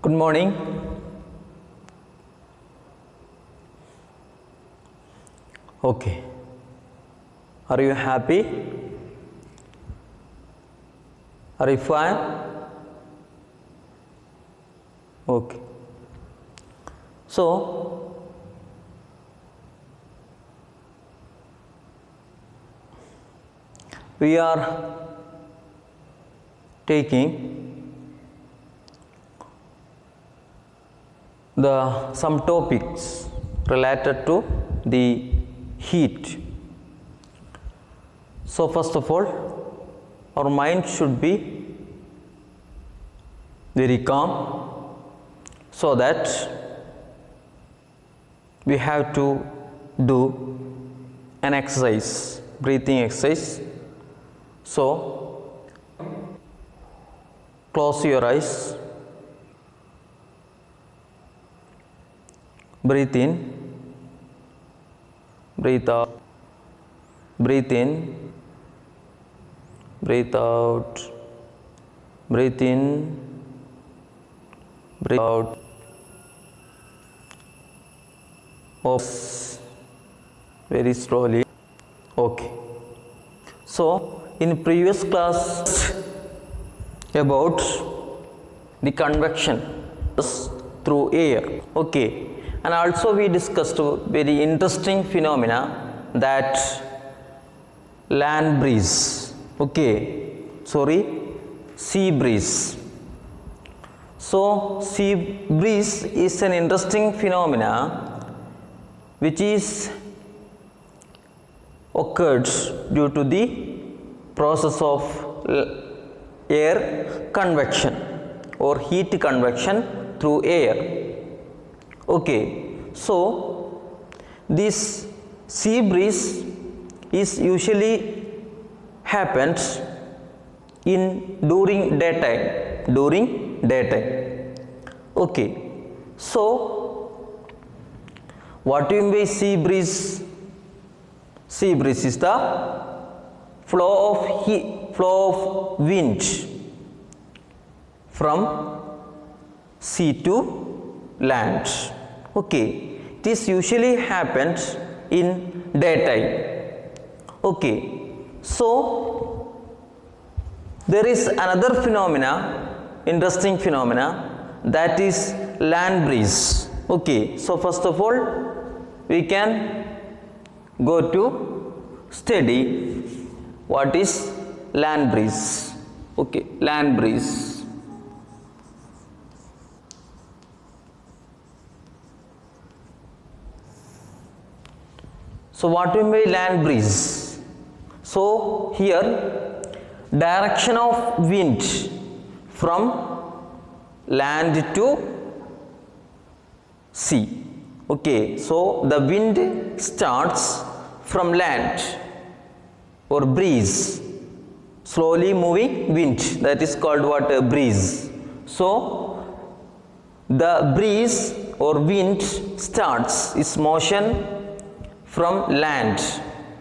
Good morning. Okay. Are you happy? Are you fine? Okay. So, we are taking some topics related to the heat. So first of all, our mind should be very calm, so that we have to do an exercise, breathing exercise. So close your eyes, breathe in, breathe out, breathe in, breathe out, breathe in, breathe out. Very slowly. Okay. So in previous class about the convection through air. Okay. And also we discussed very interesting phenomena, that land breeze. Okay. Sea breeze. So sea breeze is an interesting phenomena which is occurred due to the process of air convection or heat convection through air. Okay, so this sea breeze is usually happens during daytime. Okay, so what do you mean by sea breeze? Sea breeze is the flow of wind from sea to land. Okay, this usually happens in daytime. Okay, so there is another interesting phenomena, that is land breeze. Okay, so first of all we can go to study what is land breeze. Okay, land breeze. So what do you mean by land breeze? So here, direction of wind from land to sea. Okay, so the wind starts from land or breeze, slowly moving wind, that is called what? A breeze. So the breeze or wind starts its motion from land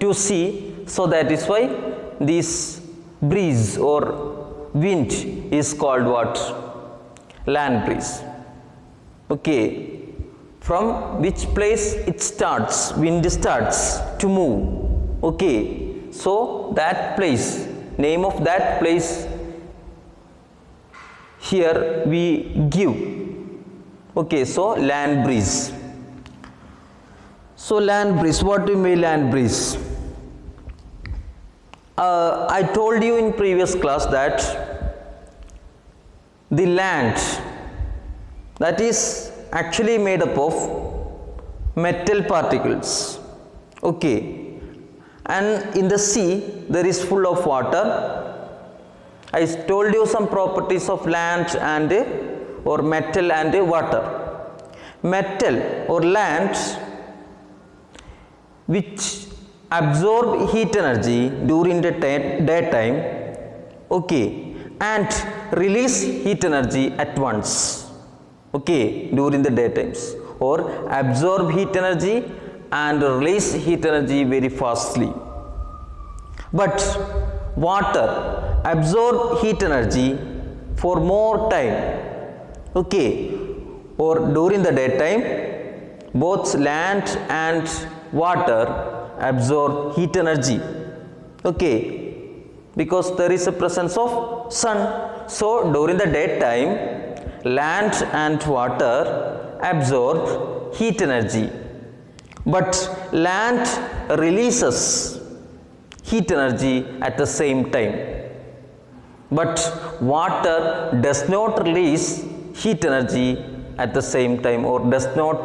to sea, so that is why this breeze or wind is called what? Land breeze. Okay, from which place it starts, wind starts to move. Okay, so that place, name of that place here we give. Okay, so land breeze. So land breeze, what do you mean land breeze? I told you in previous class that the land, that is actually made up of metal particles. Okay, and in the sea there is full of water. I told you some properties of land and or metal and water. Metal or land which absorb heat energy during the daytime, okay, and release heat energy at once, okay, during the daytimes, or absorb heat energy and release heat energy very fastly. But water absorb heat energy for more time, Okay, or during the daytime both land and water absorb heat energy. Okay, because there is a presence of sun. So during the daytime land and water absorb heat energy, but land releases heat energy at the same time, but water does not release heat energy at the same time, or does not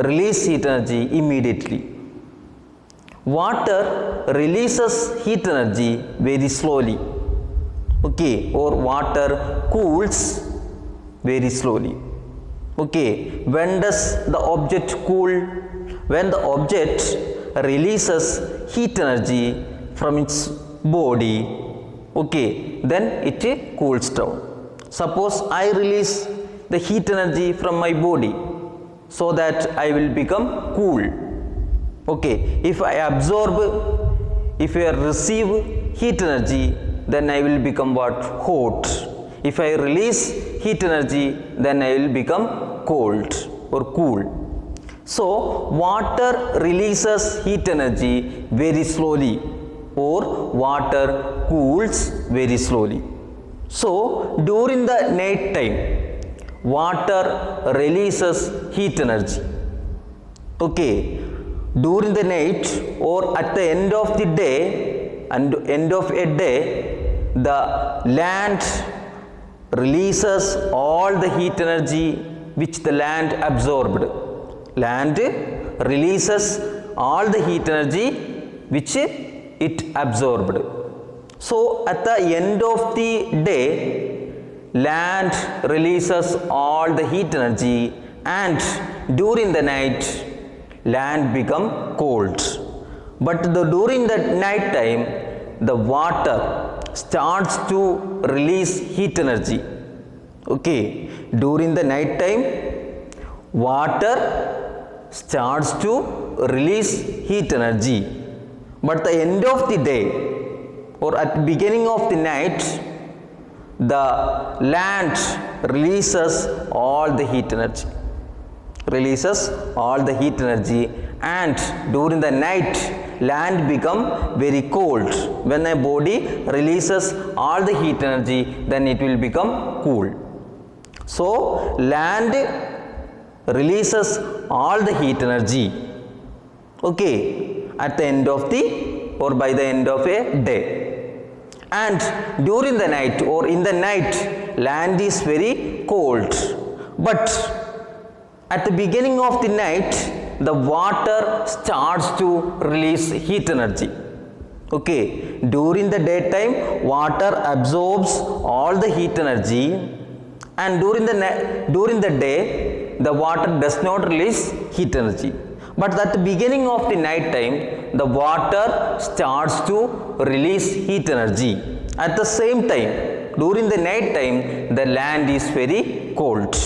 release heat energy immediately. Water releases heat energy very slowly. Okay, or water cools very slowly. Okay, when does the object cool? When the object releases heat energy from its body, okay, then it cools down. Suppose I release the heat energy from my body so that I will become cool. Okay, if I absorb, if I receive heat energy, then I will become what? Hot. If I release heat energy, then I will become cold or cool. So water releases heat energy very slowly, or water cools very slowly. So during the night time water releases heat energy. Okay, during the night or at the end of the day and end of a day, the land releases all the heat energy which the land absorbed. Land releases all the heat energy which it absorbed. So at the end of the day land releases all the heat energy, and during the night land become cold. But during the night time the water starts to release heat energy. Okay, during the night time water starts to release heat energy, but the end of the day or at the beginning of the night the land releases all the heat energy, and during the night land become very cold. When a body releases all the heat energy, then it will become cool. So land releases all the heat energy, okay, at the end of the or by the end of a day. And during the night or in the night land is very cold, but at the beginning of the night the water starts to release heat energy. Okay, during the daytime water absorbs all the heat energy, and during the day the water does not release heat energy. But at the beginning of the night time the water starts to release heat energy. At the same time during the night time the land is very cold,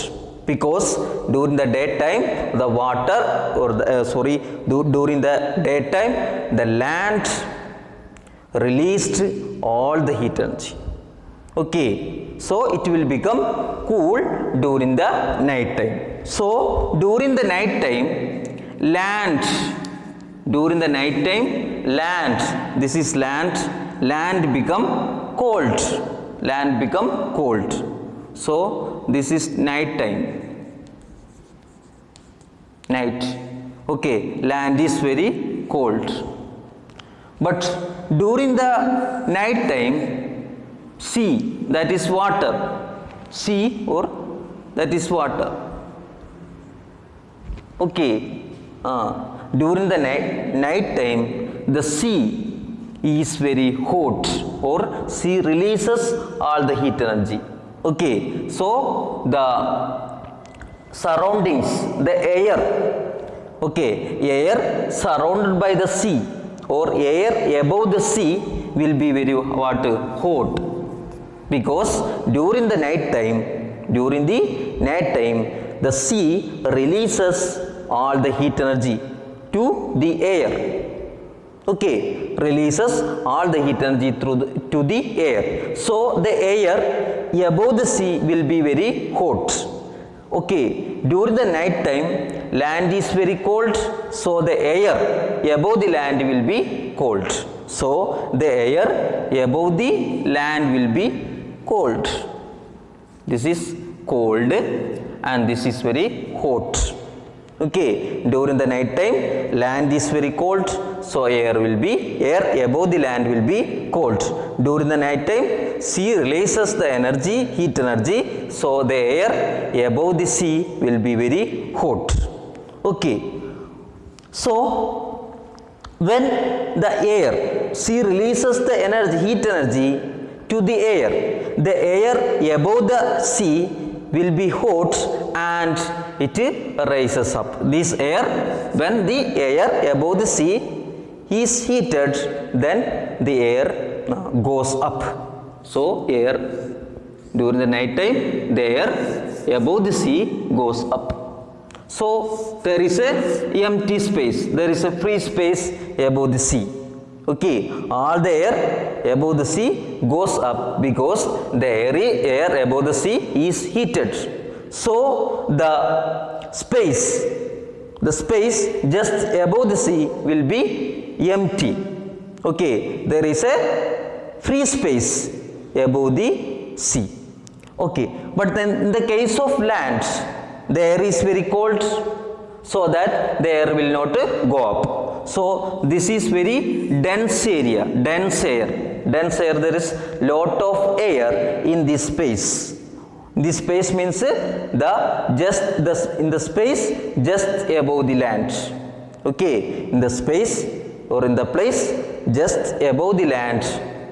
because during the daytime the water or during the daytime the land released all the heat energy. Okay, so it will become cool during the night time. So during the night time land, this is land become cold, so this is night time, okay, land is very cold. But during the night time sea, that is water, okay, during the night time the sea is very hot, or sea releases all the heat energy. Okay, so the surroundings, the air, okay, air surrounded by the sea or air above the sea will be very hot, because during the night time the sea releases all the heat energy to the air. Okay, releases all the heat energy to the air. So the air above the sea will be very hot. Okay, during the night time land is very cold, so the air above the land will be cold. So the air above the land will be cold. This is cold and this is very hot. Okay, during the night time land is very cold, so air above the land will be cold. During the night time sea releases the energy, heat energy, so the air above the sea will be very hot. Okay, so when the air, sea releases the energy, heat energy to the air above the sea will be hot and it rises up. This air, when the air above the sea is heated, then the air goes up. So air during the night time, the air above the sea goes up. So there is a empty space, there is a free space above the sea. Okay, all the air above the sea goes up because the air above the sea is heated. So the space just above the sea will be empty. Okay, there is a free space above the sea. Okay, but then in the case of land, the air is very cold, so that the air will not go up. So this is very dense area, dense air, there is lot of air in this space. This space means in the space just above the land. Okay, in the space or in the place just above the land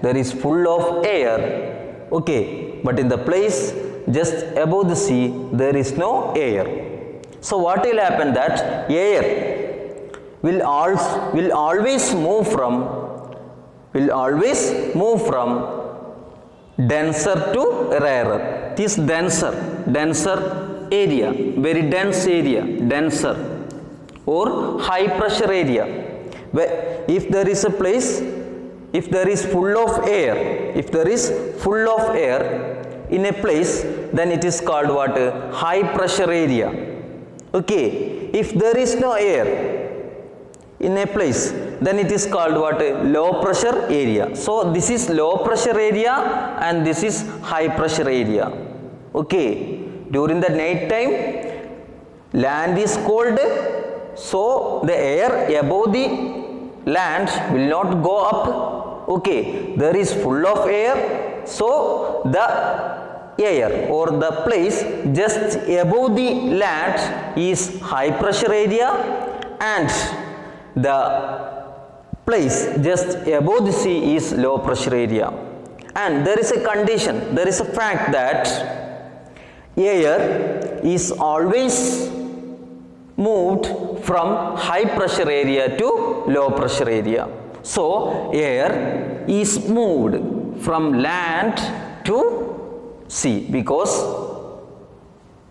there is full of air. Okay, but in the place just above the sea there is no air. So what will happen, that air will always move from denser to rarer. This denser area, very dense area, denser or high pressure area. Where if there is a place, if there is full of air in a place, then it is called what? High pressure area. Okay, if there is no air in a place, then it is called what? Low pressure area. So this is low pressure area and this is high pressure area. Okay, during the night time land is cold, so the air above the land will not go up. Okay, there is full of air, so the air or the place just above the land is high pressure area and the place just above the sea is low pressure area. And there is a condition, there is a fact that air is always moved from high pressure area to low pressure area. So air is moved from land to sea because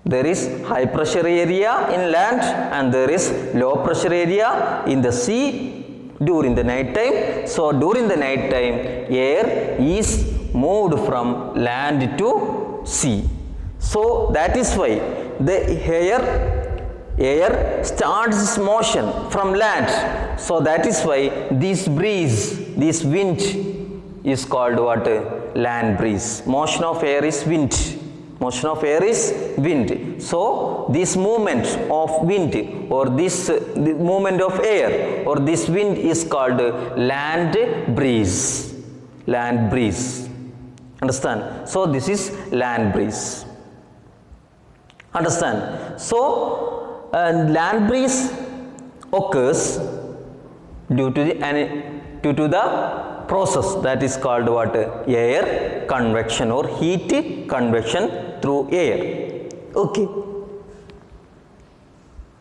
there is high pressure area in land and there is low pressure area in the sea during the night time. So during the night time air is moved from land to sea. So that is why the air starts its motion from land. So that is why this breeze, this wind is called what? Land breeze. Motion of air is wind. Motion of air is wind. So this movement of wind or this the movement of air or this wind is called land breeze. Land breeze. Understand? So this is land breeze. Understand? So land breeze occurs due to the process that is called what? Air convection or heat convection through air. Okay.